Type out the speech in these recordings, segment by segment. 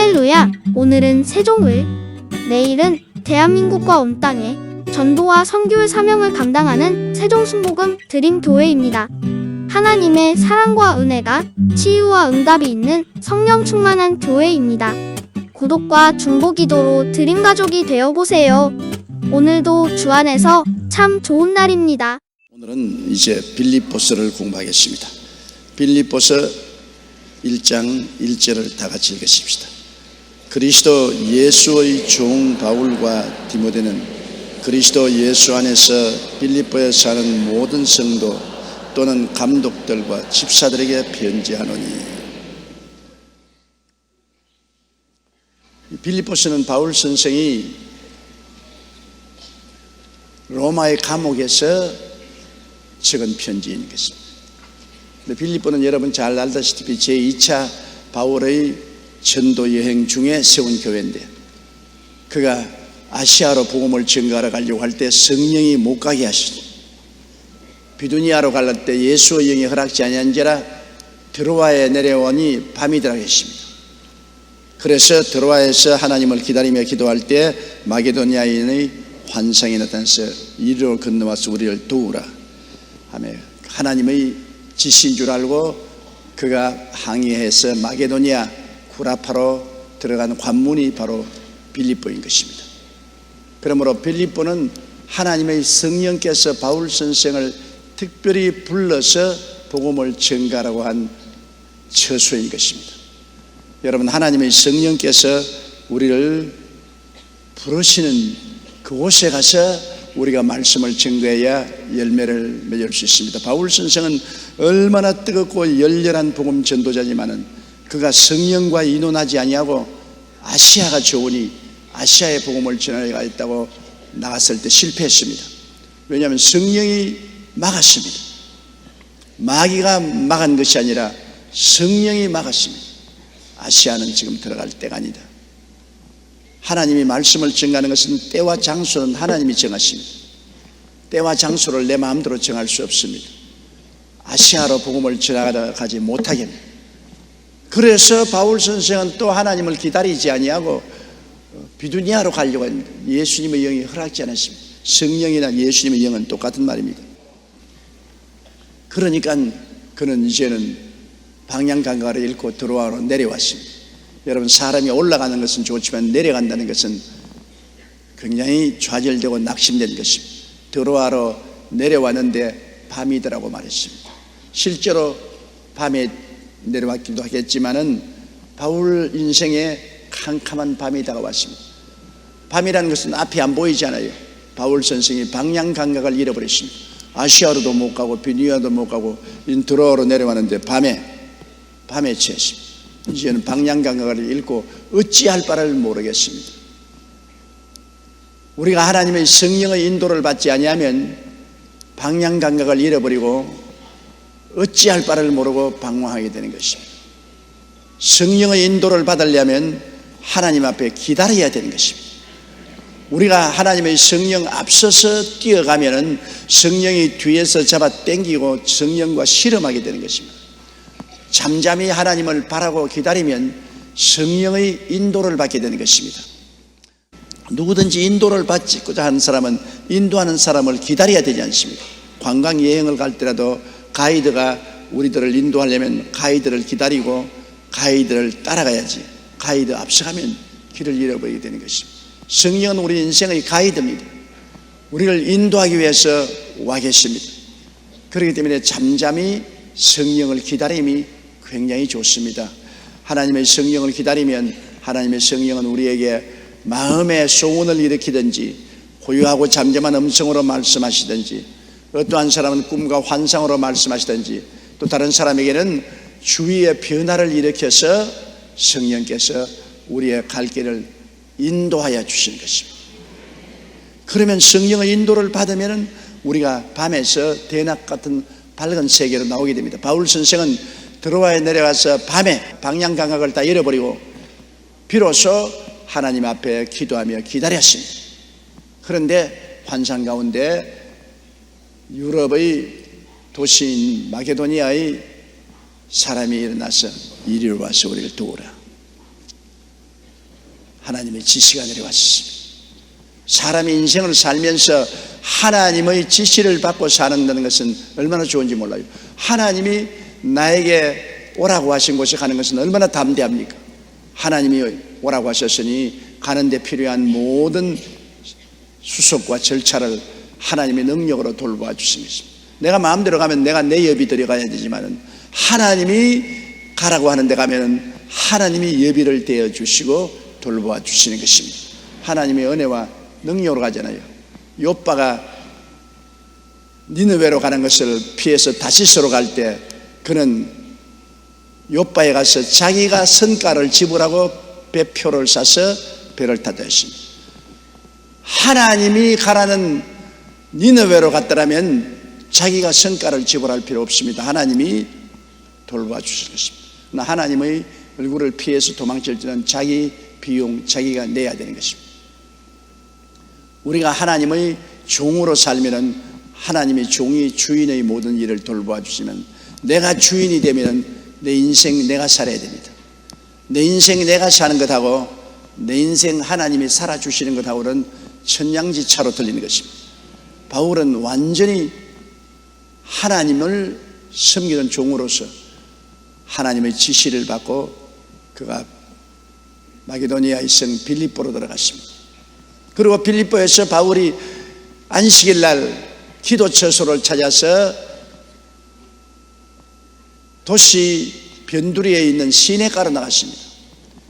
할렐루야! 오늘은 세종을, 내일은 대한민국과 온 땅에 전도와 선교의 사명을 감당하는 세종순복음 드림교회입니다. 하나님의 사랑과 은혜가 치유와 응답이 있는 성령 충만한 교회입니다. 구독과 중보기도로 드림가족이 되어보세요. 오늘도 주 안에서 참 좋은 날입니다. 오늘은 이제 빌립보서를 공부하겠습니다. 빌립보서 1장 1절을 다 같이 읽으십시다. 그리스도 예수의 종 바울과 디모데는 그리스도 예수 안에서 빌립보에 사는 모든 성도 또는 감독들과 집사들에게 편지하노니. 빌립보서는 바울 선생이 로마의 감옥에서 적은 편지인 것입니다. 빌립보는 여러분 잘 알다시피 제2차 바울의 전도 여행 중에 세운 교회인데, 그가 아시아로 복음을 전가하러 가려고 할 때 성령이 못 가게 하시니, 비두니아로 갈 때 예수의 영이 허락지 아니한지라 드로아에 내려오니 밤이더라 했습니다. 그래서 드로아에서 하나님을 기다리며 기도할 때 마게도니아인의 환상이 나타나서 이리로 건너와서 우리를 도우라 하며 하나님의 지시인 줄 알고 그가 항해해서 마게도니아 구라파로 들어간 관문이 바로 빌립보인 것입니다. 그러므로 빌립보는 하나님의 성령께서 바울 선생을 특별히 불러서 복음을 전가하라고 한 처소인 것입니다. 여러분, 하나님의 성령께서 우리를 부르시는 그곳에 가서 우리가 말씀을 전거해야 열매를 맺을 수 있습니다. 바울 선생은 얼마나 뜨겁고 열렬한 복음 전도자지만은 그가 성령과 인원하지 아니하고 아시아가 좋으니 아시아의 복음을 전하겠다고 나갔을 때 실패했습니다. 왜냐하면 성령이 막았습니다. 마귀가 막은 것이 아니라 성령이 막았습니다. 아시아는 지금 들어갈 때가 아니다. 하나님이 말씀을 정하는 것은 때와 장소는 하나님이 정하십니다. 때와 장소를 내 마음대로 정할 수 없습니다. 아시아로 복음을 전하가지 못하게 합니다. 그래서 바울 선생은 또 하나님을 기다리지 아니하고 비두니아로 가려고 합니다. 예수님의 영이 허락지 않았습니다. 성령이나 예수님의 영은 똑같은 말입니다. 그러니까 그는 이제는 방향감각을 잃고 드로아로 내려왔습니다. 여러분, 사람이 올라가는 것은 좋지만 내려간다는 것은 굉장히 좌절되고 낙심된 것입니다. 드로아로 내려왔는데 밤이더라고 말했습니다. 실제로 밤에 내려왔기도 하겠지만은 바울 인생에 캄캄한 밤이 다가왔습니다. 밤이라는 것은 앞이 안 보이잖아요. 바울 선생이 방향 감각을 잃어버렸습니다. 아시아로도 못 가고 비두니아도 못 가고 드로아로 내려왔는데 밤에 취했습니다. 이제는 방향 감각을 잃고 어찌할 바를 모르겠습니다. 우리가 하나님의 성령의 인도를 받지 아니하면 방향 감각을 잃어버리고 어찌할 바를 모르고 방황하게 되는 것입니다. 성령의 인도를 받으려면 하나님 앞에 기다려야 되는 것입니다. 우리가 하나님의 성령 앞서서 뛰어가면 성령이 뒤에서 잡아 당기고 성령과 실험하게 되는 것입니다. 잠잠히 하나님을 바라고 기다리면 성령의 인도를 받게 되는 것입니다. 누구든지 인도를 받고자 하는 사람은 인도하는 사람을 기다려야 되지 않습니까? 관광 여행을 갈 때라도 가이드가 우리들을 인도하려면 가이드를 기다리고 가이드를 따라가야지, 가이드 앞서가면 길을 잃어버리게 되는 것입니다. 성령은 우리 인생의 가이드입니다. 우리를 인도하기 위해서 와 계십니다. 그렇기 때문에 잠잠히 성령을 기다림이 굉장히 좋습니다. 하나님의 성령을 기다리면 하나님의 성령은 우리에게 마음의 소원을 일으키든지 고요하고 잠잠한 음성으로 말씀하시든지, 어떠한 사람은 꿈과 환상으로 말씀하시든지, 또 다른 사람에게는 주위의 변화를 일으켜서 성령께서 우리의 갈 길을 인도하여 주시는 것입니다. 그러면 성령의 인도를 받으면 우리가 밤에서 대낮 같은 밝은 세계로 나오게 됩니다. 바울 선생은 드로아에 내려가서 밤에 방향 감각을 다 잃어버리고 비로소 하나님 앞에 기도하며 기다렸습니다. 그런데 환상 가운데 유럽의 도시인 마게도니아의 사람이 일어나서 이리로 와서 우리를 도우라. 하나님의 지시가 내려왔습니다. 사람이 인생을 살면서 하나님의 지시를 받고 사는다는 것은 얼마나 좋은지 몰라요. 하나님이 나에게 오라고 하신 곳에 가는 것은 얼마나 담대합니까? 하나님이 오라고 하셨으니 가는데 필요한 모든 수속과 절차를 하나님의 능력으로 돌보아 주십니다. 내가 마음대로 가면 내가 내 여비 들어가야 되지만 하나님이 가라고 하는데 가면 하나님이 여비를 대어 주시고 돌보아 주시는 것입니다. 하나님의 은혜와 능력으로 가잖아요. 욥바가 니느웨로 가는 것을 피해서 다시스로 갈 때 그는 욥바에 가서 자기가 선가를 지불하고 배표를 사서 배를 타다 했습니다. 하나님이 가라는 니느웨로 갔더라면 자기가 성가를 지불할 필요 없습니다. 하나님이 돌봐 주실 것입니다. 그러나 하나님의 얼굴을 피해서 도망칠 때는 자기 비용 자기가 내야 되는 것입니다. 우리가 하나님의 종으로 살면 하나님의 종이 주인의 모든 일을 돌봐 주시면 내가 주인이 되면 내 인생 내가 살아야 됩니다. 내 인생 내가 사는 것하고 내 인생 하나님이 살아주시는 것하고는 천양지차로 들리는 것입니다. 바울은 완전히 하나님을 섬기는 종으로서 하나님의 지시를 받고 그가 마게도니아의 성 빌립보로 들어갔습니다. 그리고 빌립보에서 바울이 안식일 날 기도 처소를 찾아서 도시 변두리에 있는 시내가로 나갔습니다.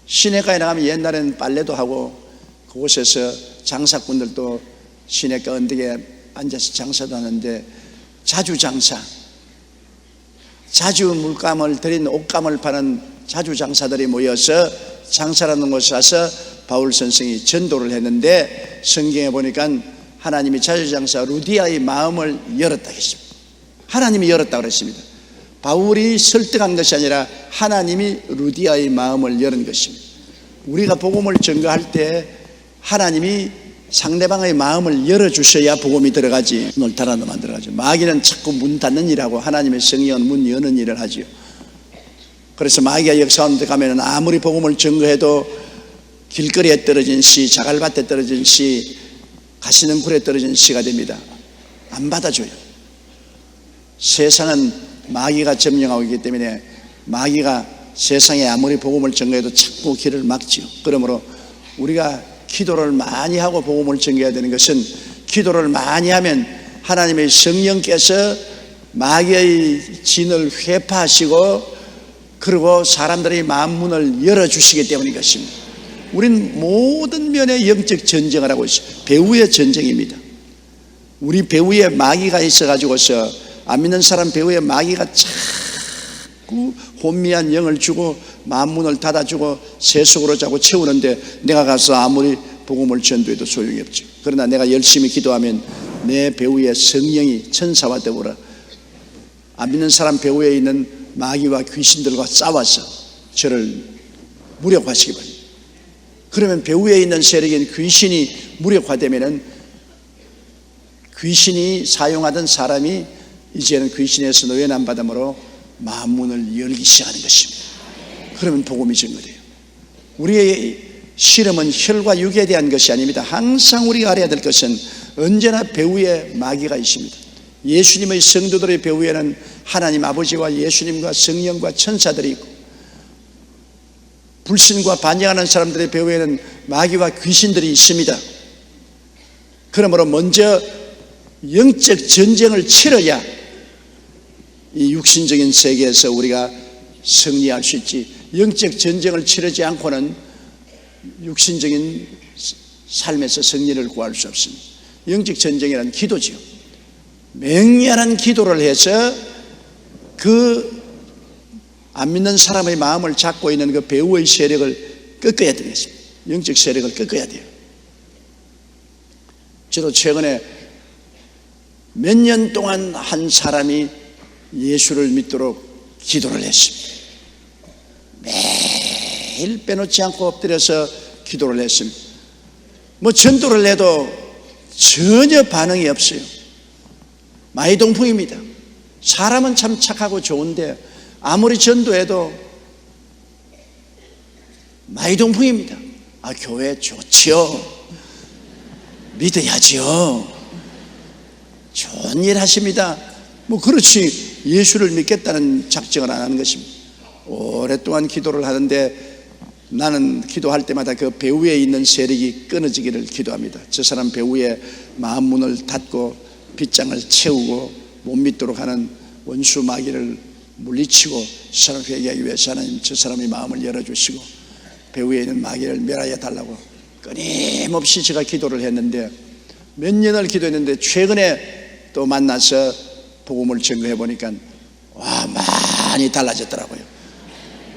시내가에 나가면 옛날에는 빨래도 하고 그곳에서 장사꾼들도 시내가 언덕에 앉아서 장사도 하는데 자주 물감을 들인 옷감을 파는 자주 장사들이 모여서 장사라는 곳에 와서 바울 선생이 전도를 했는데 성경에 보니까 하나님이 자주 장사 루디아의 마음을 열었다 했습니다. 하나님이 열었다고 그랬습니다. 바울이 설득한 것이 아니라 하나님이 루디아의 마음을 여는 것입니다. 우리가 복음을 전가할 때 하나님이 상대방의 마음을 열어주셔야 복음이 들어가지 문을 닫아놓으면 안 들어가죠. 마귀는 자꾸 문 닫는 일하고 하나님의 성령은 문 여는 일을 하지요. 그래서 마귀가 역사하는 데 가면 아무리 복음을 전거해도 길거리에 떨어진 씨, 자갈밭에 떨어진 씨, 가시는 굴에 떨어진 씨가 됩니다. 안 받아줘요. 세상은 마귀가 점령하고 있기 때문에 마귀가 세상에 아무리 복음을 전거해도 자꾸 길을 막지요. 그러므로 우리가 기도를 많이 하고 복음을 전개해야 되는 것은 기도를 많이 하면 하나님의 성령께서 마귀의 진을 회파하시고 그리고 사람들의 마음 문을 열어주시기 때문인 것입니다. 우린 모든 면의 영적 전쟁을 하고 있어요. 배후의 전쟁입니다. 우리 배후에 마귀가 있어가지고서 안 믿는 사람 배후에 마귀가 자꾸 혼미한 영을 주고 만문을 닫아주고 세속으로 자꾸 채우는데 내가 가서 아무리 복음을 전도해도 소용이 없죠. 그러나 내가 열심히 기도하면 내 배후에 성령이 천사와 더불어 안 믿는 사람 배후에 있는 마귀와 귀신들과 싸워서 저를 무력화시키 바랍니다. 그러면 배후에 있는 세력인 귀신이 무력화되면 귀신이 사용하던 사람이 이제는 귀신에서 노예난 받음으로 만문을 열기 시작하는 것입니다. 그러면 복음이 전거돼요. 우리의 실험은 혈과 육에 대한 것이 아닙니다. 항상 우리가 알아야 될 것은 언제나 배후에 마귀가 있습니다. 예수님의 성도들의 배후에는 하나님 아버지와 예수님과 성령과 천사들이 있고 불신과 반역하는 사람들의 배후에는 마귀와 귀신들이 있습니다. 그러므로 먼저 영적 전쟁을 치러야 이 육신적인 세계에서 우리가 승리할 수 있지, 영적 전쟁을 치르지 않고는 육신적인 삶에서 승리를 구할 수 없습니다. 영적 전쟁이란 기도지요. 맹렬한 기도를 해서 그 안 믿는 사람의 마음을 잡고 있는 그 배후의 세력을 꺾어야 되겠습니다. 영적 세력을 꺾어야 돼요. 저도 최근에 몇 년 동안 한 사람이 예수를 믿도록 기도를 했습니다. 매일 빼놓지 않고 엎드려서 기도를 했습니다. 뭐 전도를 해도 전혀 반응이 없어요. 마이동풍입니다. 사람은 참 착하고 좋은데 아무리 전도해도 마이동풍입니다. 아, 교회 좋지요. 믿어야지요. 좋은 일 하십니다. 뭐 그렇지 예수를 믿겠다는 작정을 안 하는 것입니다. 오랫동안 기도를 하는데 나는 기도할 때마다 그 배후에 있는 세력이 끊어지기를 기도합니다. 저 사람 배후에 마음 문을 닫고 빗장을 채우고 못 믿도록 하는 원수 마귀를 물리치고 저 사람 회개하기 위해서 하나님 저 사람의 마음을 열어주시고 배후에 있는 마귀를 멸하여 달라고 끊임없이 제가 기도를 했는데 몇 년을 기도했는데 최근에 또 만나서 복음을 증거해 보니까 와 많이 달라졌더라고요.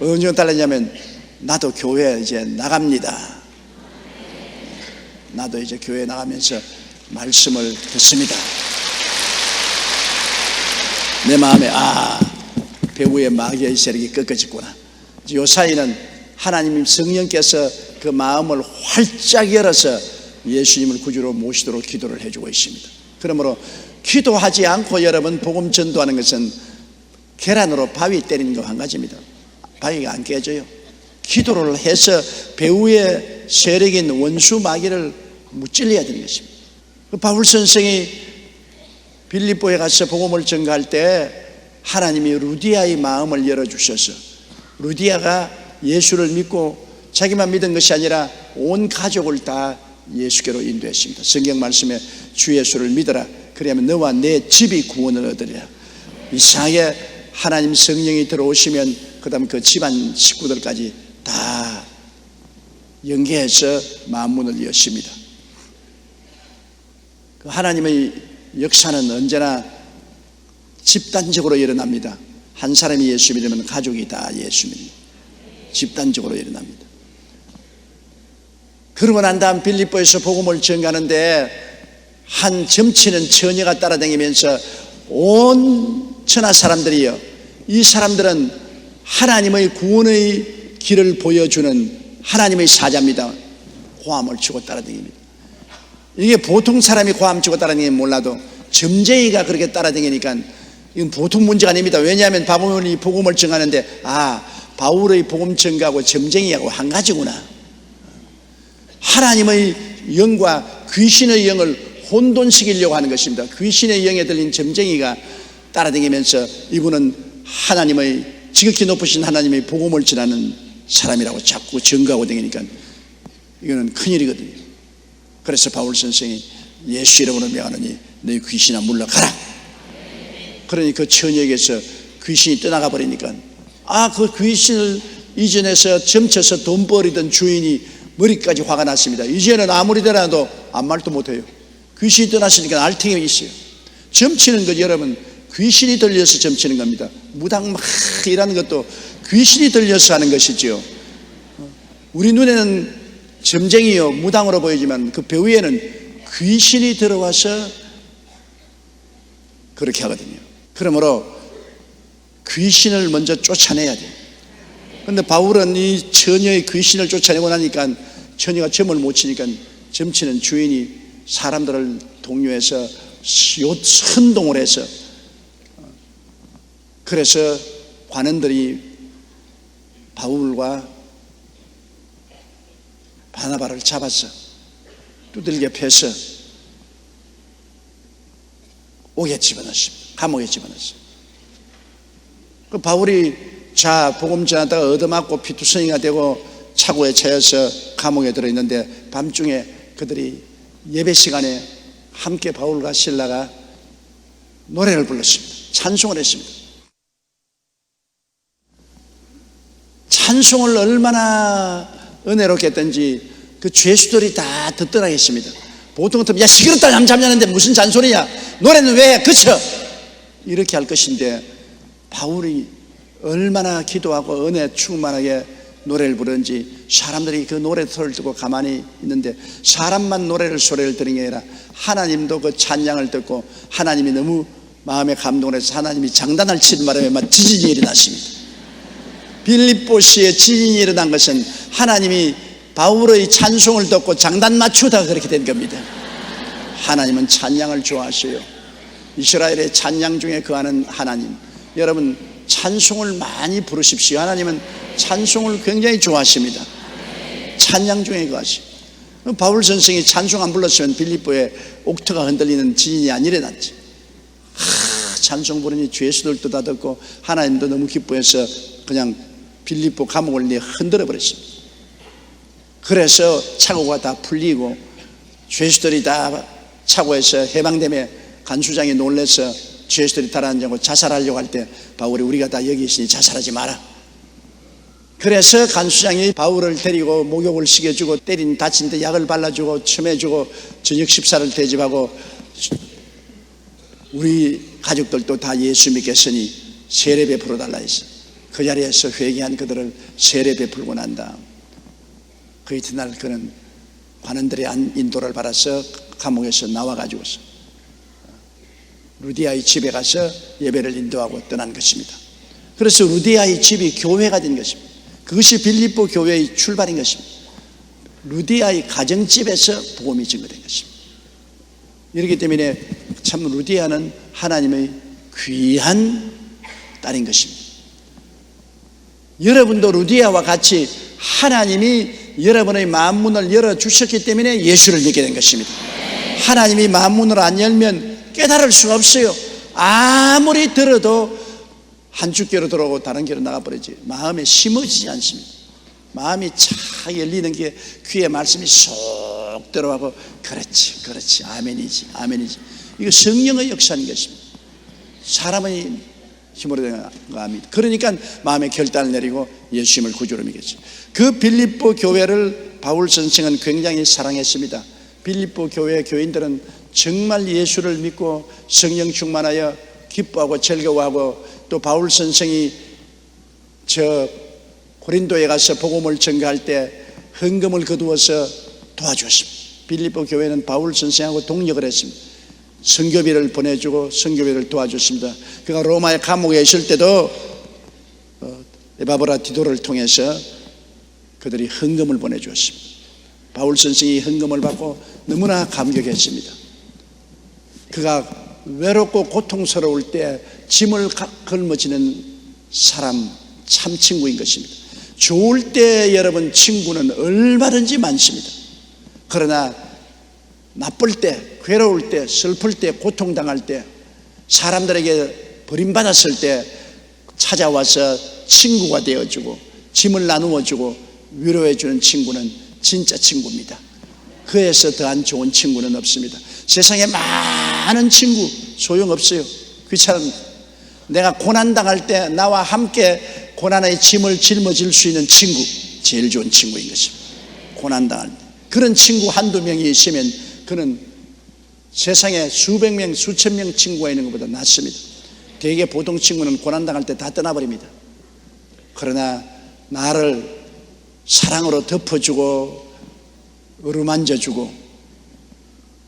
어느 정도 달라졌냐면 나도 교회 이제 나갑니다. 나도 이제 교회 나가면서 말씀을 듣습니다. 내 마음에 배후의 마귀의 세력이 꺾어졌구나. 요 사이는 하나님 성령께서 그 마음을 활짝 열어서 예수님을 구주로 모시도록 기도를 해주고 있습니다. 그러므로 기도하지 않고 여러분 복음 전도하는 것은 계란으로 바위 때리는 거 한 가지입니다. 바위가 안 깨져요. 기도를 해서 배후의 세력인 원수 마귀를 무찔러야 되는 것입니다. 바울 선생이 빌립보에 가서 복음을 전가할 때 하나님이 루디아의 마음을 열어주셔서 루디아가 예수를 믿고 자기만 믿은 것이 아니라 온 가족을 다 예수께로 인도했습니다. 성경 말씀에 주 예수를 믿어라. 그러면 너와 내 집이 구원을 얻으리라. 이상하게 하나님 성령이 들어오시면 그 다음 그 집안 식구들까지 다 연계해서 만문을 여십니다. 하나님의 역사는 언제나 집단적으로 일어납니다. 한 사람이 예수 믿으면 가족이 다 예수 믿습니다. 집단적으로 일어납니다. 그러고 난 다음 빌립보에서 복음을 전가하는데 한 점치는 처녀가 따라다니면서 온 천하 사람들이요, 이 사람들은 하나님의 구원의 길을 보여주는 하나님의 사자입니다. 고함을 치고 따라다닙니다. 이게 보통 사람이 고함 치고 따라다니면 몰라도 점쟁이가 그렇게 따라다니니까 이건 보통 문제가 아닙니다. 왜냐하면 바울이 복음을 전하는데 바울의 복음 전가하고 점쟁이하고 한 가지구나. 하나님의 영과 귀신의 영을 혼돈시키려고 하는 것입니다. 귀신의 영에 들린 점쟁이가 따라다니면서 이분은 하나님의 지극히 높으신 하나님의 복음을 전하는 사람이라고 자꾸 증거하고 다니니까 이거는 큰일이거든요. 그래서 바울 선생이 예수 이름으로 명하노니 너희 귀신아 물러가라. 그러니 그 처녀에게서 귀신이 떠나가 버리니까 그 귀신을 이전에서 점쳐서 돈 버리던 주인이 머리까지 화가 났습니다. 이제는 아무리 되라도 아무 말도 못해요. 귀신이 떠났으니까 알탱이 있어요. 점치는 것 여러분 귀신이 들려서 점치는 겁니다. 무당 막 일하는 것도 귀신이 들려서 하는 것이죠. 우리 눈에는 점쟁이요 무당으로 보이지만 그 배후에는 귀신이 들어와서 그렇게 하거든요. 그러므로 귀신을 먼저 쫓아내야 돼요. 그런데 바울은 이 처녀의 귀신을 쫓아내고 나니까 처녀가 점을 못 치니까 점치는 주인이 사람들을 동요해서 선동을 해서 그래서 관원들이 바울과 바나바를 잡아서 두들겨 패서 옥에 집어넣습니다. 감옥에 집어넣습니다. 그 바울이 복음 전하다가 얻어맞고 피투성이가 되고 차고에 차여서 감옥에 들어있는데 밤중에 그들이 예배 시간에 함께 바울과 실라가 노래를 불렀습니다. 찬송을 했습니다. 찬송을 얼마나 은혜롭게 했던지 그 죄수들이 다 듣더라 했습니다. 보통 같으면 야 시끄럽다 잠잠자는데 무슨 잔소리냐, 노래는 왜 그쳐, 이렇게 할 것인데 바울이 얼마나 기도하고 은혜 충만하게 노래를 부르는지 사람들이 그 노래 소리를 듣고 가만히 있는데 사람만 소리를 들은 게 아니라 하나님도 그 찬양을 듣고 하나님이 너무 마음에 감동을 해서 하나님이 장단을 치는 바람에 막 지진이 일어났습니다. 빌립보시에 지진이 일어난 것은 하나님이 바울의 찬송을 듣고 장단 맞추다가 그렇게 된 겁니다. 하나님은 찬양을 좋아하셔요. 이스라엘의 찬양 중에 거하는 하나님, 여러분 찬송을 많이 부르십시오. 하나님은 찬송을 굉장히 좋아하십니다. 찬양 중에 거하시. 바울 선생이 찬송 안 불렀으면 빌립보에 옥토가 흔들리는 지진이 안 일어났지. 찬송 부르니 죄수들도 다 듣고 하나님도 너무 기뻐해서 그냥 빌립보 감옥을 흔들어 버렸습니다. 그래서 착오가 다 풀리고 죄수들이 다 착오해서 해방됨에 간수장이 놀라서 죄수들이 달아앉고 자살하려고 할 때 바울이 우리가 다 여기 있으니 자살하지 마라. 그래서 간수장이 바울을 데리고 목욕을 시켜주고 때린 다친 데 약을 발라주고 첨해주고 저녁 식사를 대접하고 우리 가족들도 다 예수 믿겠으니 세례 베풀어 달라 했어. 그 자리에서 회개한 그들을 세례 베풀고 난 다음 그 이튿날 그는 관원들의 인도를 받아서 감옥에서 나와가지고서 루디아의 집에 가서 예배를 인도하고 떠난 것입니다. 그래서 루디아의 집이 교회가 된 것입니다. 그것이 빌립보 교회의 출발인 것입니다. 루디아의 가정집에서 복음이 증거된 것입니다. 이렇기 때문에 참 루디아는 하나님의 귀한 딸인 것입니다. 여러분도 루디아와 같이 하나님이 여러분의 마음문을 열어주셨기 때문에 예수를 믿게 된 것입니다. 하나님이 마음문을 안 열면 깨달을 수가 없어요. 아무리 들어도 한쪽 귀로 들어오고 다른 귀로 나가버리지 마음에 심어지지 않습니다. 마음이 착 열리는 게 귀에 말씀이 쏙 들어가고 그렇지 아멘이지 이거 성령의 역사인 것입니다. 사람의 힘으로 된 거 아닙니다. 그러니까 마음에 결단을 내리고 예수님을 구주로 믿겠죠. 그 빌립보 교회를 바울 선생은 굉장히 사랑했습니다. 빌립보 교회 교인들은 정말 예수를 믿고 성령 충만하여 기뻐하고 즐거워하고 또 바울 선생이 저 고린도에 가서 복음을 전가할 때 헌금을 거두어서 도와주었습니다. 빌립보 교회는 바울 선생하고 동력을 했습니다. 선교비를 보내주고 선교비를 도와줬습니다. 그가 로마의 감옥에 있을 때도 에바브라 디도를 통해서 그들이 헌금을 보내주었습니다. 바울 선생이 헌금을 받고 너무나 감격했습니다. 그가 외롭고 고통스러울 때 짐을 걸머지는 사람 참 친구인 것입니다. 좋을 때 여러분 친구는 얼마든지 많습니다. 그러나 나쁠 때, 괴로울 때, 슬플 때, 고통당할 때, 사람들에게 버림받았을 때 찾아와서 친구가 되어주고 짐을 나누어주고 위로해주는 친구는 진짜 친구입니다. 그에서 더한 좋은 친구는 없습니다. 세상에 많은 친구 소용없어요. 귀찮습니다. 내가 고난당할 때 나와 함께 고난의 짐을 짊어질 수 있는 친구, 제일 좋은 친구인 것입니다. 고난당할 때 그런 친구 한두 명이 있으면 그는 세상에 수백 명, 수천 명 친구가 있는 것보다 낫습니다. 대개 보통 친구는 고난당할 때 다 떠나버립니다. 그러나 나를 사랑으로 덮어주고 어루만져주고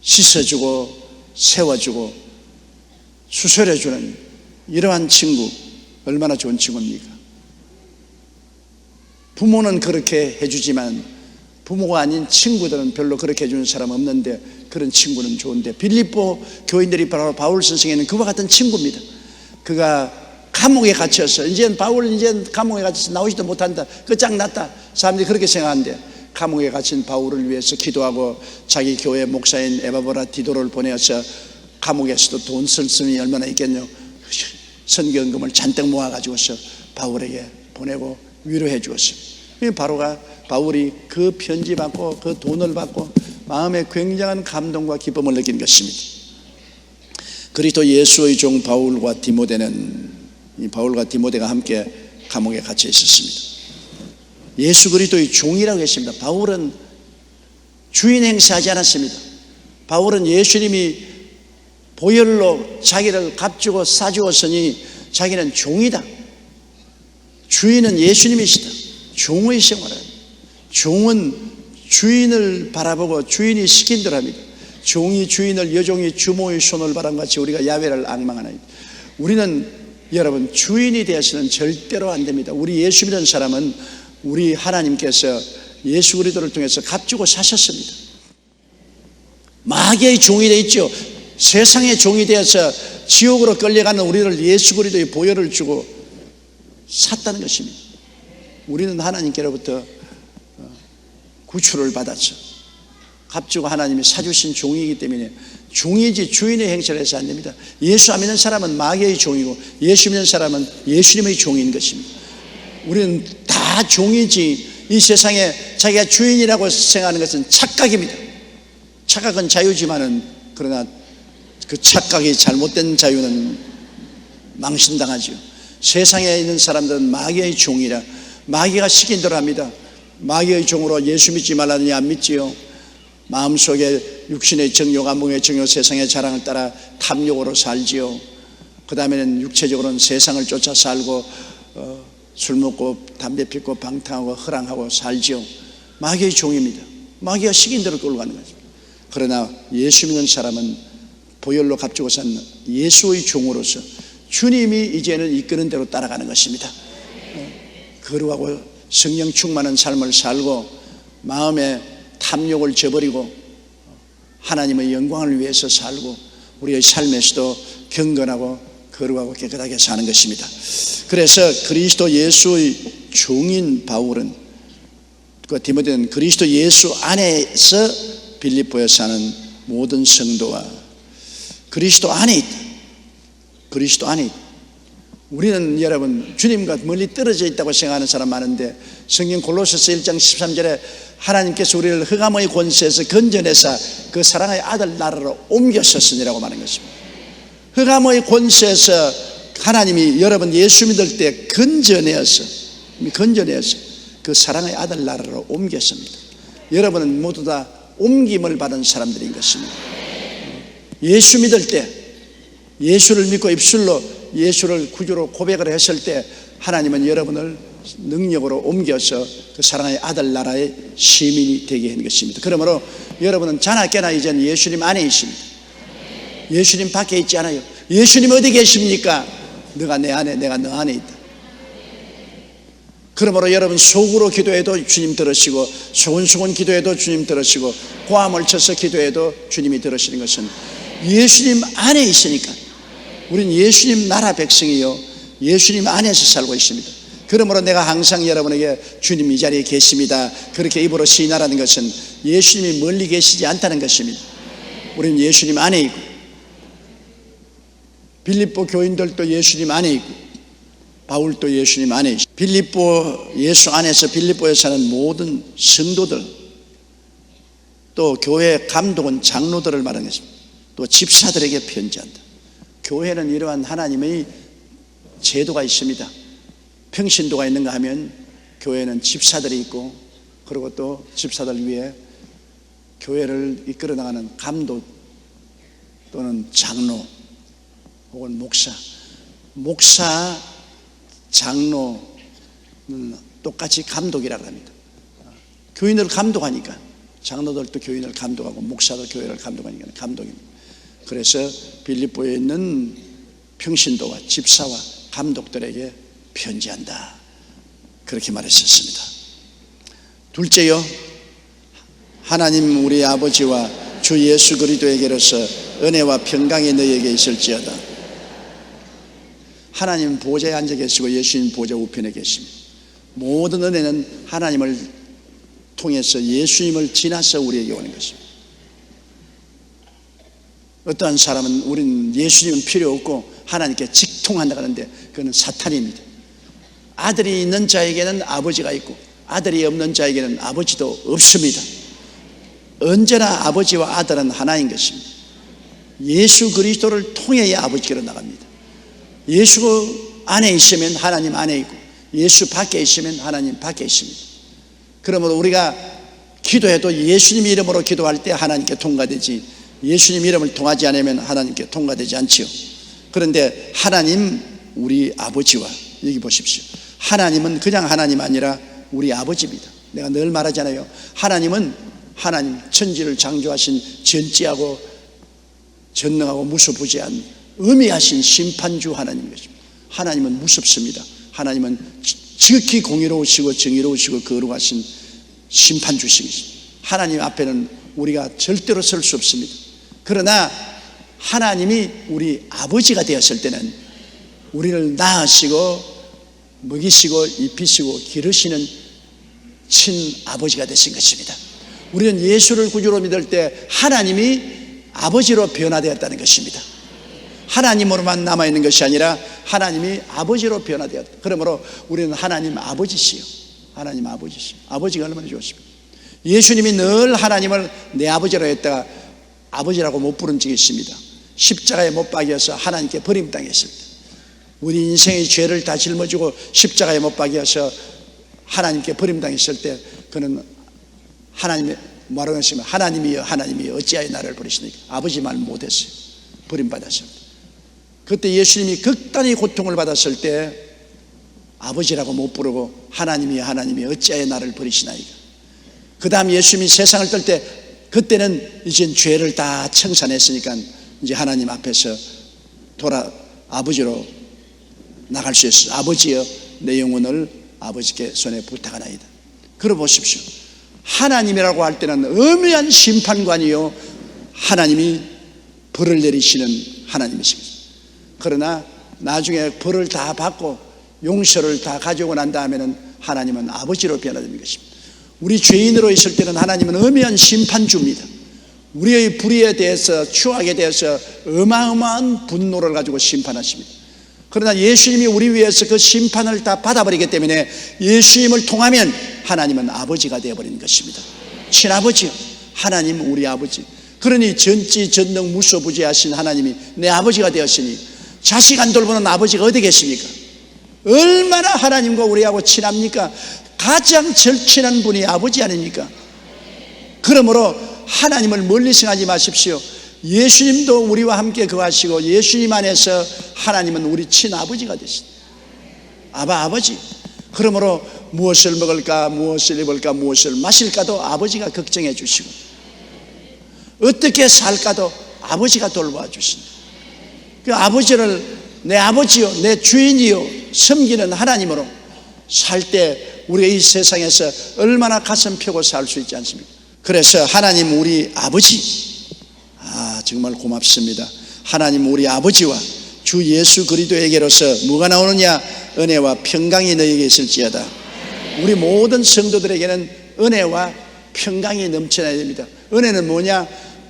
씻어주고 세워주고 수설해주는 이러한 친구 얼마나 좋은 친구입니까? 부모는 그렇게 해주지만 부모가 아닌 친구들은 별로 그렇게 해주는 사람 없는데 그런 친구는 좋은데 빌립보 교인들이 바로 바울 선생에는 그와 같은 친구입니다. 그가 감옥에 갇혀서 이제 감옥에 갇혀서 나오지도 못한다, 끝장났다, 사람들이 그렇게 생각하는데 감옥에 갇힌 바울을 위해서 기도하고 자기 교회 목사인 에바브라 디도를 보내어서 감옥에서도 돈 쓸 수는 얼마나 있겠뇨, 선교헌금을 잔뜩 모아가지고서 바울에게 보내고 위로해 주었어요. 바울이 그 편지 받고 그 돈을 받고 마음에 굉장한 감동과 기쁨을 느낀 것입니다. 그리스도 예수의 종 바울과 디모데가 함께 감옥에 갇혀 있었습니다. 예수 그리스도의 종이라고 했습니다. 바울은 주인 행세하지 않았습니다. 바울은 예수님이 보혈로 자기를 값주고 싸주었으니 자기는 종이다. 주인은 예수님이시다. 종의 생활을, 종은 주인을 바라보고 주인이 시킨 대로 합니다. 종이 주인을, 여종이 주모의 손을 바란 같이 우리가 야훼를 앙망하나이다. 우리는 여러분 주인이 되어서는 절대로 안 됩니다. 우리 예수 믿는 사람은 우리 하나님께서 예수 그리스도를 통해서 값주고 사셨습니다. 마귀의 종이 되어 있죠. 세상의 종이 되어서 지옥으로 끌려가는 우리를 예수 그리스도의 보혈을 주고 샀다는 것입니다. 우리는 하나님께로부터 구출을 받았죠. 값주고 하나님이 사주신 종이기 때문에 종이지 주인의 행세를 해서 안 됩니다. 예수 안 믿는 사람은 마귀의 종이고 예수 믿는 사람은 예수님의 종인 것입니다. 우리는 다 종이지 이 세상에 자기가 주인이라고 생각하는 것은 착각입니다. 착각은 자유지만은 그러나 그 착각이 잘못된 자유는 망신당하지요. 세상에 있는 사람들은 마귀의 종이라 마귀가 시킨 대로 합니다. 마귀의 종으로 예수 믿지 말라더니 안 믿지요. 마음속에 육신의 정욕, 안목의 정욕, 세상의 자랑을 따라 탐욕으로 살지요. 그 다음에는 육체적으로는 세상을 쫓아 살고 술 먹고 담배 피우고 방탕하고 허랑하고 살지요. 마귀의 종입니다. 마귀가 시킨 대로 끌고 가는 거죠. 그러나 예수 믿는 사람은 보혈로 값주고 산 예수의 종으로서 주님이 이제는 이끄는 대로 따라가는 것입니다. 거룩하고 성령 충만한 삶을 살고 마음에 탐욕을 저버리고 하나님의 영광을 위해서 살고 우리의 삶에서도 경건하고 거룩하고 깨끗하게 사는 것입니다. 그래서 그리스도 예수의 종인 바울은 그 디모데는 그리스도 예수 안에서 빌립보에 사는 모든 성도와 그리스도 안에 있다. 그리스도 안에 있다. 우리는 여러분 주님과 멀리 떨어져 있다고 생각하는 사람 많은데 성경 골로새서 1장 13절에 하나님께서 우리를 흑암의 권세에서 건져내사 그 사랑의 아들 나라로 옮겼었으니라고 말하는 것입니다. 흑암의 권세에서 하나님이 여러분 예수 믿을 때 건져내어서 그 사랑의 아들 나라로 옮겼습니다. 여러분은 모두 다 옮김을 받은 사람들인 것입니다. 예수 믿을 때 예수를 믿고 입술로 예수를 구주로 고백을 했을 때 하나님은 여러분을 능력으로 옮겨서 그 사랑의 아들 나라의 시민이 되게 하는 것입니다. 그러므로 여러분은 자나깨나 이제는 예수님 안에 있습니다. 예수님 밖에 있지 않아요. 예수님 어디 계십니까? 너가 내 안에, 내가 너 안에 있다. 그러므로 여러분 속으로 기도해도 주님 들으시고 소곤소곤 기도해도 주님 들으시고 고함을 쳐서 기도해도 주님이 들으시는 것은 예수님 안에 있으니까. 우린 예수님 나라 백성이요 예수님 안에서 살고 있습니다. 그러므로 내가 항상 여러분에게 주님 이 자리에 계십니다 그렇게 입으로 시인하라는 것은 예수님이 멀리 계시지 않다는 것입니다. 우리는 예수님 안에 있고 빌립보 교인들도 예수님 안에 있고 바울도 예수님 안에 있고 빌립보 예수 안에서 빌립보에 사는 모든 성도들 또 교회 감독은 장로들을 말하는 것입니다. 또 집사들에게 편지한다. 교회는 이러한 하나님의 제도가 있습니다. 평신도가 있는가 하면 교회는 집사들이 있고 그리고 또 집사들 위에 교회를 이끌어 나가는 감독 또는 장로 혹은 목사 장로는 똑같이 감독이라고 합니다. 교인을 감독하니까 장로들도 교인을 감독하고 목사도 교회를 감독하니까 감독입니다. 그래서 빌립보에 있는 평신도와 집사와 감독들에게 편지한다 그렇게 말했었습니다. 둘째요, 하나님 우리 아버지와 주 예수 그리스도에게로서 은혜와 평강이 너희에게 있을지어다. 하나님 보좌에 앉아 계시고 예수님 보좌 우편에 계십니다. 모든 은혜는 하나님을 통해서 예수님을 지나서 우리에게 오는 것입니다. 어떠한 사람은 우리는 예수님은 필요 없고 하나님께 직통한다고 하는데 그건 사탄입니다. 아들이 있는 자에게는 아버지가 있고 아들이 없는 자에게는 아버지도 없습니다. 언제나 아버지와 아들은 하나인 것입니다. 예수 그리스도를 통해야 아버지께로 나갑니다. 예수 안에 있으면 하나님 안에 있고 예수 밖에 있으면 하나님 밖에 있습니다. 그러므로 우리가 기도해도 예수님 이름으로 기도할 때 하나님께 통과되지 예수님 이름을 통하지 않으면 하나님께 통과되지 않지요. 그런데 하나님 우리 아버지와 여기 보십시오. 하나님은 그냥 하나님 아니라 우리 아버지입니다. 내가 늘 말하잖아요. 하나님은 하나님 천지를 창조하신 전지하고 전능하고 무소부지한 의미하신 심판주 하나님인 것입니다. 하나님은 무섭습니다. 하나님은 지극히 공의로우시고 정의로우시고 거룩하신 심판주시십니다. 하나님 앞에는 우리가 절대로 설 수 없습니다. 그러나 하나님이 우리 아버지가 되었을 때는 우리를 낳으시고 먹이시고 입히시고 기르시는 친아버지가 되신 것입니다. 우리는 예수를 구주로 믿을 때 하나님이 아버지로 변화되었다는 것입니다. 하나님으로만 남아있는 것이 아니라 하나님이 아버지로 변화되었다. 그러므로 우리는 하나님 아버지시요, 하나님 아버지시요. 아버지가 얼마나 좋습니까? 예수님이 늘 하나님을 내 아버지로 했다가 아버지라고 못 부른 적이 있습니다. 십자가에 못 박여서 하나님께 버림당했을 때, 우리 인생의 죄를 다 짊어지고 십자가에 못 박여서 하나님께 버림당했을 때 그는 하나님의 뭐라고 했으면 하나님이여 하나님이여 어찌하여 나를 버리시니까 아버지 말 못했어요. 버림받았습니다. 그때 예수님이 극단의 고통을 받았을 때 아버지라고 못 부르고 하나님이여 하나님이여 어찌하여 나를 버리시나이까. 그 다음 예수님이 세상을 뜰 때 그때는 이제 죄를 다 청산했으니까 이제 하나님 앞에서 아버지로 나갈 수 있어요. 아버지여 내 영혼을 아버지께 손에 부탁하나이다. 그러 보십시오. 하나님이라고 할 때는 엄연한 심판관이요 하나님이 벌을 내리시는 하나님이십니다. 그러나 나중에 벌을 다 받고 용서를 다 가져오고 난 다음에는 하나님은 아버지로 변화되는 것입니다. 우리 죄인으로 있을 때는 하나님은 엄연한 심판주입니다. 우리의 불의에 대해서 추악에 대해서 어마어마한 분노를 가지고 심판하십니다. 그러나 예수님이 우리 위해서 그 심판을 다 받아버리기 때문에 예수님을 통하면 하나님은 아버지가 되어버리는 것입니다. 친아버지요, 하나님 우리 아버지. 그러니 전지전능 무소부지하신 하나님이 내 아버지가 되었으니 자식 안 돌보는 아버지가 어디 계십니까? 얼마나 하나님과 우리하고 친합니까? 가장 절친한 분이 아버지 아닙니까? 그러므로 하나님을 멀리 생각하지 마십시오. 예수님도 우리와 함께 거하시고 예수님 안에서 하나님은 우리 친아버지가 되십니다. 아버지. 그러므로 무엇을 먹을까, 무엇을 입을까, 무엇을 마실까도 아버지가 걱정해 주시고 어떻게 살까도 아버지가 돌봐 주십니다. 그 아버지를 내 아버지요, 내 주인이요 섬기는 하나님으로 살 때 우리가 이 세상에서 얼마나 가슴 펴고 살 수 있지 않습니까? 그래서 하나님 우리 아버지, 정말 고맙습니다. 하나님 우리 아버지와 주 예수 그리스도에게로서 뭐가 나오느냐? 은혜와 평강이 너희에게 있을지어다. 우리 모든 성도들에게는 은혜와 평강이 넘쳐나야 됩니다. 은혜는 뭐냐?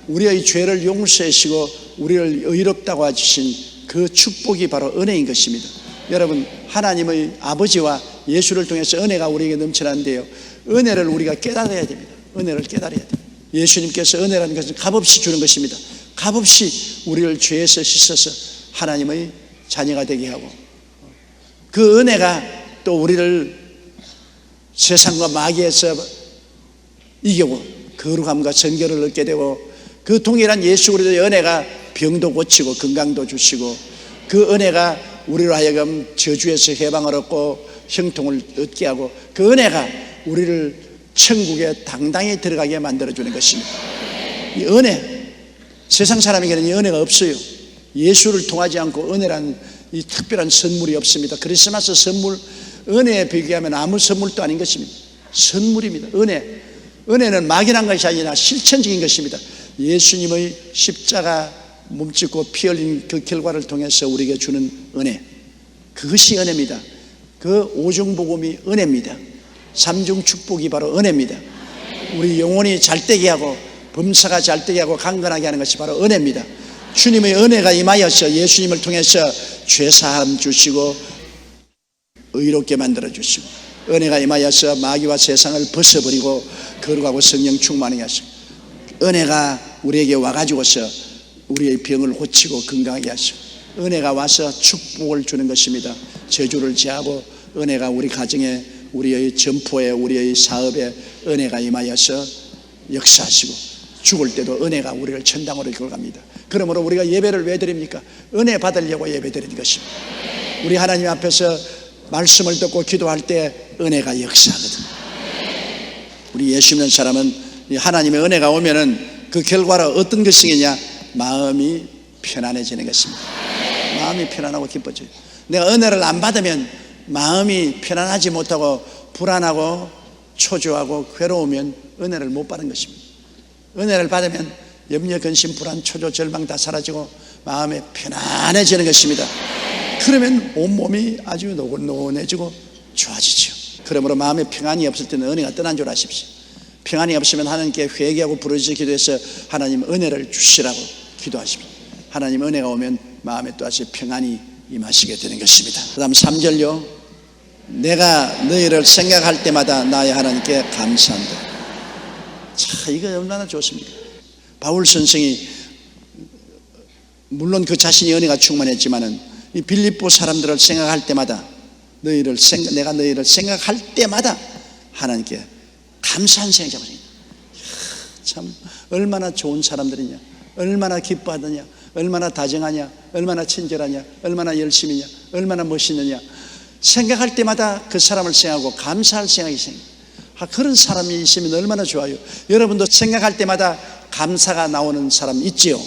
우리의 죄를 용서하시고 우리를 의롭다고 하신 그 축복이 바로 은혜인 것입니다. 여러분, 하나님의 아버지와 예수를 통해서 은혜가 우리에게 넘쳐나는데요, 은혜를 우리가 깨달아야 됩니다. 은혜를 깨달아야 됩니다. 예수님께서 은혜라는 것은 값없이 주는 것입니다. 값없이 우리를 죄에서 씻어서 하나님의 자녀가 되게 하고, 그 은혜가 또 우리를 세상과 마귀에서 이기고 거룩함과 정결을 얻게 되고, 그 동일한 예수 그리스도의 은혜가 병도 고치고 건강도 주시고, 그 은혜가 우리로 하여금 저주에서 해방을 얻고 형통을 얻게 하고, 그 은혜가 우리를 천국에 당당히 들어가게 만들어주는 것입니다. 이 은혜, 세상 사람에게는 이 은혜가 없어요. 예수를 통하지 않고 은혜란 이 특별한 선물이 없습니다. 크리스마스 선물, 은혜에 비교하면 아무 선물도 아닌 것입니다. 선물입니다. 은혜는 막연한 것이 아니라 실천적인 것입니다. 예수님의 십자가 몸짓고 피 흘린 그 결과를 통해서 우리에게 주는 은혜, 그것이 은혜입니다. 그 오중복음이 은혜입니다. 삼중 축복이 바로 은혜입니다. 우리 영혼이 잘되게 하고 범사가 잘되게 하고 강건하게 하는 것이 바로 은혜입니다. 주님의 은혜가 임하여서 예수님을 통해서 죄사함 주시고 의롭게 만들어 주시고, 은혜가 임하여서 마귀와 세상을 벗어버리고 거룩하고 성령 충만하게 하시고, 은혜가 우리에게 와가지고서 우리의 병을 고치고 건강하게 하시고, 은혜가 와서 축복을 주는 것입니다. 저주를 제하고 은혜가 우리 가정에, 우리의 점포에, 우리의 사업에 은혜가 임하여서 역사하시고, 죽을 때도 은혜가 우리를 천당으로 이끌어 갑니다. 그러므로 우리가 예배를 왜 드립니까? 은혜 받으려고 예배 드리는 것입니다. 우리 하나님 앞에서 말씀을 듣고 기도할 때 은혜가 역사하거든. 우리 예수 믿는 사람은 하나님의 은혜가 오면은 그 결과로 어떤 것이냐? 마음이 편안해지는 것입니다. 마음이 편안하고 기뻐져요. 내가 은혜를 안 받으면 마음이 편안하지 못하고 불안하고 초조하고 괴로우면 은혜를 못 받은 것입니다. 은혜를 받으면 염려, 근심, 불안, 초조, 절망 다 사라지고 마음이 편안해지는 것입니다. 그러면 온몸이 아주 노곤노곤해지고 좋아지죠. 그러므로 마음에 평안이 없을 때는 은혜가 떠난 줄 아십시오. 평안이 없으면 하나님께 회개하고 부르짖어 기도해서 하나님 은혜를 주시라고 기도하십시오. 하나님 은혜가 오면 마음에 또다시 평안이 임하시게 되는 것입니다. 그 다음 3절요. 내가 너희를 생각할 때마다 나의 하나님께 감사한다. 자, 이거 얼마나 좋습니까? 바울 선생이 물론 그 자신이 은혜가 충만했지만은 이 빌립보 사람들을 생각할 때마다 내가 너희를 생각할 때마다 하나님께 감사한 생각이 잡았습니다. 참 얼마나 좋은 사람들이냐, 얼마나 기뻐하느냐, 얼마나 다정하냐, 얼마나 친절하냐, 얼마나 열심히냐, 얼마나 멋있느냐. 생각할 때마다 그 사람을 생각하고 감사할 생각이 생깁니다. 그런 사람이 있으면 얼마나 좋아요. 여러분도 생각할 때마다 감사가 나오는 사람 있지요?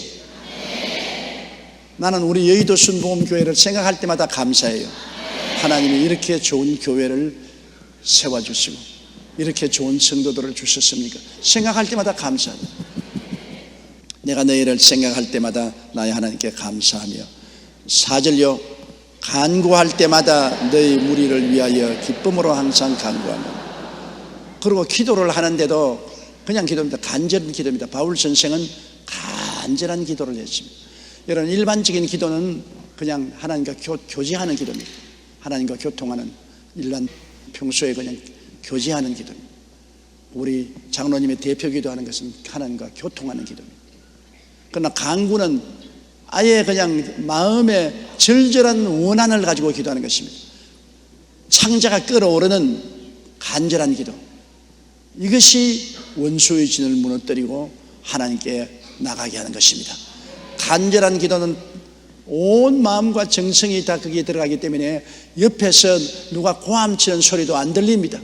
나는 우리 여의도 순복음교회를 생각할 때마다 감사해요. 하나님이 이렇게 좋은 교회를 세워주시고 이렇게 좋은 성도들을 주셨습니까? 생각할 때마다 감사합니다. 내가 너희를 생각할 때마다 나의 하나님께 감사하며 4절요. 간구할 때마다 너희 무리를 위하여 기쁨으로 항상 간구하며. 그리고 기도를 하는데도 그냥 기도입니다. 간절한 기도입니다. 바울 선생은 간절한 기도를 했습니다. 여러분, 일반적인 기도는 그냥 하나님과 교제하는 기도입니다. 하나님과 교통하는 일반 평소에 그냥 교제하는 기도입니다. 우리 장로님의 대표 기도하는 것은 하나님과 교통하는 기도입니다. 그러나 간구는 아예 그냥 마음에 절절한 원한을 가지고 기도하는 것입니다. 창자가 끓어오르는 간절한 기도. 이것이 원수의 진을 무너뜨리고 하나님께 나가게 하는 것입니다. 간절한 기도는 온 마음과 정성이 다 거기에 들어가기 때문에 옆에서 누가 고함치는 소리도 안 들립니다.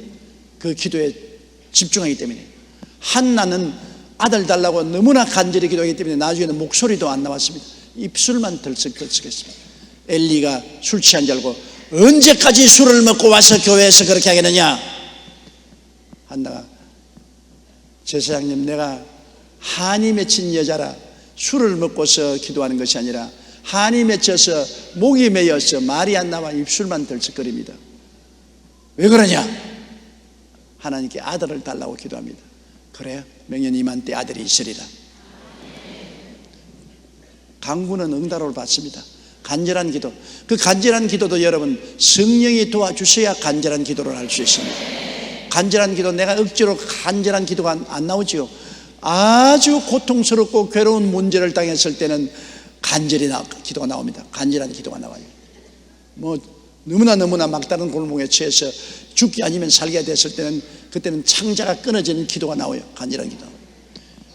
그 기도에 집중하기 때문에. 한나는 아들 달라고 너무나 간절히 기도하기 때문에 나중에는 목소리도 안 나왔습니다. 입술만 들썩들썩했습니다. 엘리가 술 취한 줄 알고 언제까지 술을 먹고 와서 교회에서 그렇게 하겠느냐. 한나가 제사장님, 내가 한이 맺힌 여자라 술을 먹고서 기도하는 것이 아니라 한이 맺혀서 목이 메여서 말이 안 나와 입술만 들썩거립니다. 왜 그러냐? 하나님께 아들을 달라고 기도합니다. 그래요? 명년 이만 때 아들이 있으리라. 간구는 응답을 받습니다. 간절한 기도. 그 간절한 기도도 여러분 성령이 도와주셔야 간절한 기도를 할 수 있습니다. 간절한 기도, 내가 억지로 간절한 기도가 안 나오지요. 아주 고통스럽고 괴로운 문제를 당했을 때는 간절히 기도가 나옵니다. 간절한 기도가 나와요. 뭐 너무나 막다른 골목에 처해서 죽기 아니면 살게 됐을 때는 그때는 창자가 끊어지는 기도가 나와요. 간절한 기도.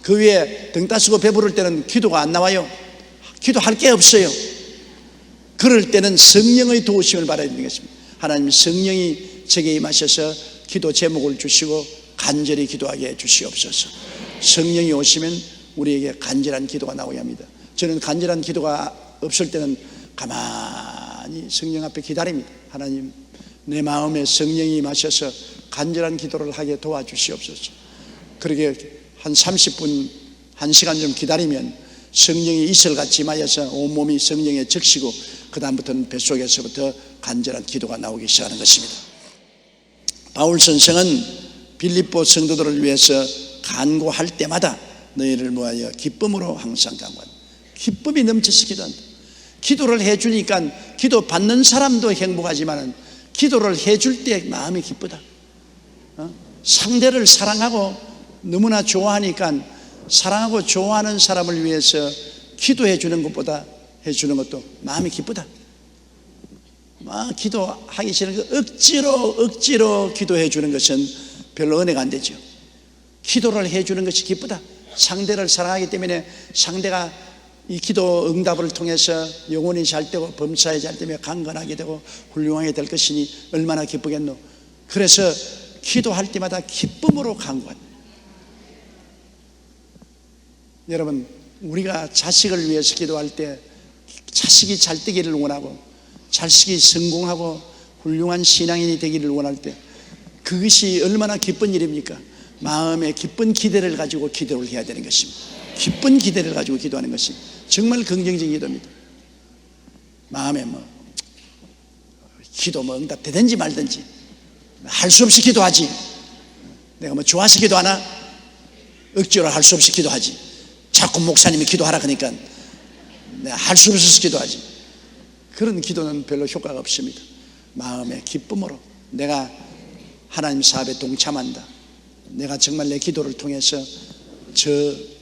그 위에 등 따스고 배부를 때는 기도가 안 나와요. 기도할 게 없어요. 그럴 때는 성령의 도우심을 받아야 되는 것입니다. 하나님 성령이 제게 임하셔서 기도 제목을 주시고 간절히 기도하게 해 주시옵소서. 성령이 오시면 우리에게 간절한 기도가 나오게 합니다. 저는 간절한 기도가 없을 때는 가만히 성령 앞에 기다립니다. 하나님, 내 마음에 성령이 임하셔서 간절한 기도를 하게 도와주시옵소서. 그렇게 한 30분, 1시간 좀 기다리면 성령이 이슬같이 임하여서 온몸이 성령에 적시고 그 다음부터는 뱃속에서부터 간절한 기도가 나오기 시작하는 것입니다. 바울 선생은 빌립보 성도들을 위해서 간구할 때마다 너희를 모하여 기쁨으로 항상 간구한다. 기쁨이 넘쳐서 기도한다. 기도를 해주니까 기도 받는 사람도 행복하지만 기도를 해줄 때 마음이 기쁘다. 상대를 사랑하고 너무나 좋아하니까 사랑하고 좋아하는 사람을 위해서 기도해 주는 것보다 해주는 것도 마음이 기쁘다. 기도하기 싫은 거 억지로 기도해 주는 것은 별로 은혜가 안 되죠. 기도를 해 주는 것이 기쁘다. 상대를 사랑하기 때문에 상대가 이 기도 응답을 통해서 영혼이 잘 되고 범사에 잘 되며 강건하게 되고 훌륭하게 될 것이니 얼마나 기쁘겠노. 그래서 기도할 때마다 기쁨으로 간구한다. 여러분, 우리가 자식을 위해서 기도할 때 자식이 잘 되기를 원하고 자식이 성공하고 훌륭한 신앙인이 되기를 원할 때 그것이 얼마나 기쁜 일입니까? 마음에 기쁜 기대를 가지고 기도를 해야 되는 것입니다. 기쁜 기대를 가지고 기도하는 것이 정말 긍정적인 기도입니다. 마음에 기도 응답되든지 말든지 할 수 없이 기도하지. 내가 뭐 좋아서 기도하나? 억지로 할 수 없이 기도하지. 자꾸 목사님이 기도하라 그러니까 내가 할 수 없어서 기도하지. 그런 기도는 별로 효과가 없습니다. 마음의 기쁨으로 내가 하나님 사업에 동참한다. 내가 정말 내 기도를 통해서 저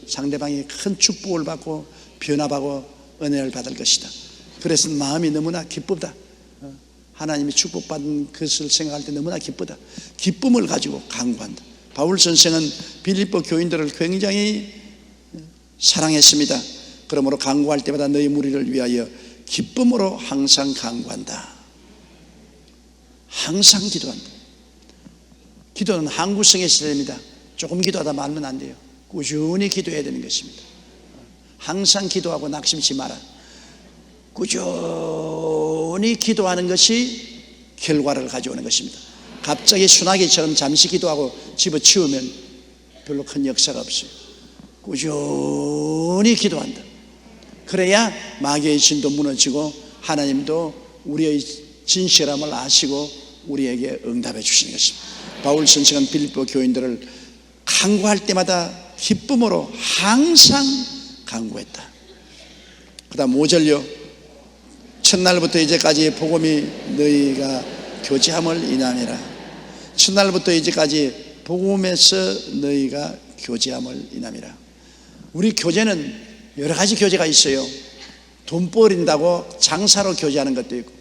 상대방이 큰 축복을 받고 변화하고 은혜를 받을 것이다. 그래서 마음이 너무나 기쁘다. 하나님이 축복받은 것을 생각할 때 너무나 기쁘다. 기쁨을 가지고 강구한다. 바울 선생은 빌립보 교인들을 굉장히 사랑했습니다. 그러므로 강구할 때마다 너희 무리를 위하여 기쁨으로 항상 강구한다. 항상 기도한다. 기도는 항구성의 시대입니다. 조금 기도하다 말면 안 돼요. 꾸준히 기도해야 되는 것입니다. 항상 기도하고 낙심치 마라. 꾸준히 기도하는 것이 결과를 가져오는 것입니다. 갑자기 순하기처럼 잠시 기도하고 집어치우면 별로 큰 역사가 없어요. 꾸준히 기도한다. 그래야 마귀의 진도 무너지고 하나님도 우리의 진실함을 아시고 우리에게 응답해 주시는 것입니다. 바울 선생은 빌립보 교인들을 강구할 때마다 기쁨으로 항상 강구했다. 그 다음 5절요. 첫날부터 이제까지 복음이 너희가 교제함을 인함이라. 첫날부터 이제까지 복음에서 너희가 교제함을 인함이라. 우리 교제는 여러 가지 교제가 있어요. 돈 버린다고 장사로 교제하는 것도 있고,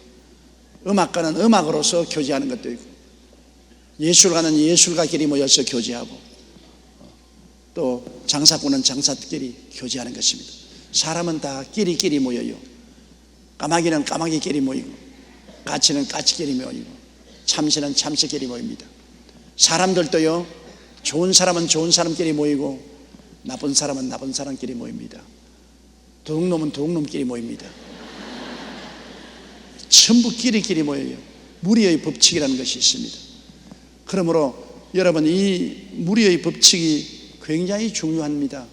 음악가는 음악으로서 교제하는 것도 있고, 예술가는 예술가끼리 모여서 교제하고, 또 장사꾼은 장사끼리 교제하는 것입니다. 사람은 다 끼리끼리 모여요. 까마귀는 까마귀끼리 모이고, 까치는 까치끼리 모이고, 참새는 참새끼리 모입니다. 사람들도요, 좋은 사람은 좋은 사람끼리 모이고 나쁜 사람은 나쁜 사람끼리 모입니다. 도둑놈은 도둑놈끼리 모입니다. 전부 끼리끼리 모여요. 무리의 법칙이라는 것이 있습니다. 그러므로 여러분, 이 무리의 법칙이 굉장히 중요합니다.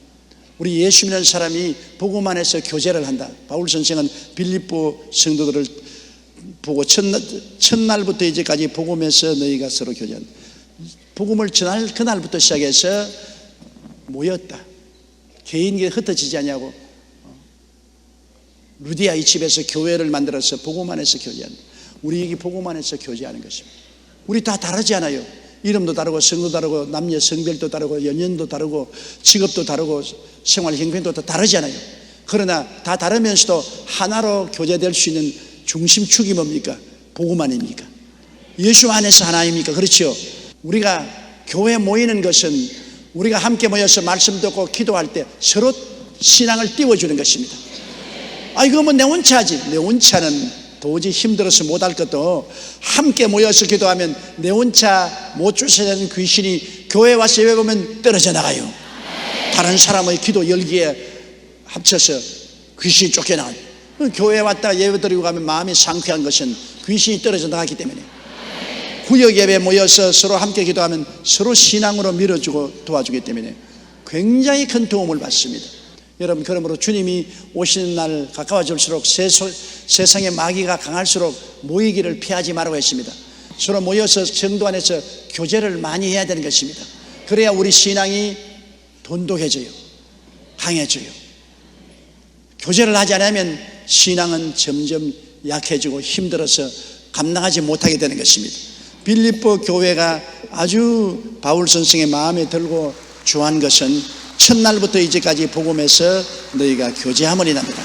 우리 예수 믿는 사람이 복음 안에서 교제를 한다. 바울 선생은 빌립보 성도들을 보고 첫날부터 이제까지 복음에서 너희가 서로 교제한다. 복음을 전할 그날부터 시작해서 모였다. 개인이 흩어지지 않냐고. 루디아 이 집에서 교회를 만들어서 복음 안에서 교제한다. 우리 복음 안에서 교제하는 것입니다. 우리 다 다르지 않아요. 이름도 다르고 성도 다르고 남녀 성별도 다르고 연년도 다르고 직업도 다르고 생활 형편도 다 다르지 않아요. 그러나 다 다르면서도 하나로 교제될 수 있는 중심축이 뭡니까? 복음 아닙니까? 예수 안에서 하나입니까? 그렇죠. 우리가 교회 모이는 것은 우리가 함께 모여서 말씀 듣고 기도할 때 서로 신앙을 띄워주는 것입니다. 아, 이거 뭐 내 혼자 하지. 내 혼자는 도저히 힘들어서 못할 것도 함께 모여서 기도하면 내 혼자 못 쫓아내는 귀신이 교회 와서 예배 보면 떨어져 나가요. 다른 사람의 기도 열기에 합쳐서 귀신이 쫓겨나가요. 교회 왔다 예배 드리고 가면 마음이 상쾌한 것은 귀신이 떨어져 나가기 때문에. 구역 예배 모여서 서로 함께 기도하면 서로 신앙으로 밀어주고 도와주기 때문에 굉장히 큰 도움을 받습니다. 여러분, 그러므로 주님이 오시는 날 가까워질수록 세상의 마귀가 강할수록 모이기를 피하지 말라고 했습니다. 서로 모여서 정도 안에서 교제를 많이 해야 되는 것입니다. 그래야 우리 신앙이 돈독해져요. 강해져요. 교제를 하지 않으면 신앙은 점점 약해지고 힘들어서 감당하지 못하게 되는 것입니다. 빌립보 교회가 아주 바울 선생의 마음에 들고 좋아한 것은 첫날부터 이제까지 복음에서 너희가 교제함을 인합니다.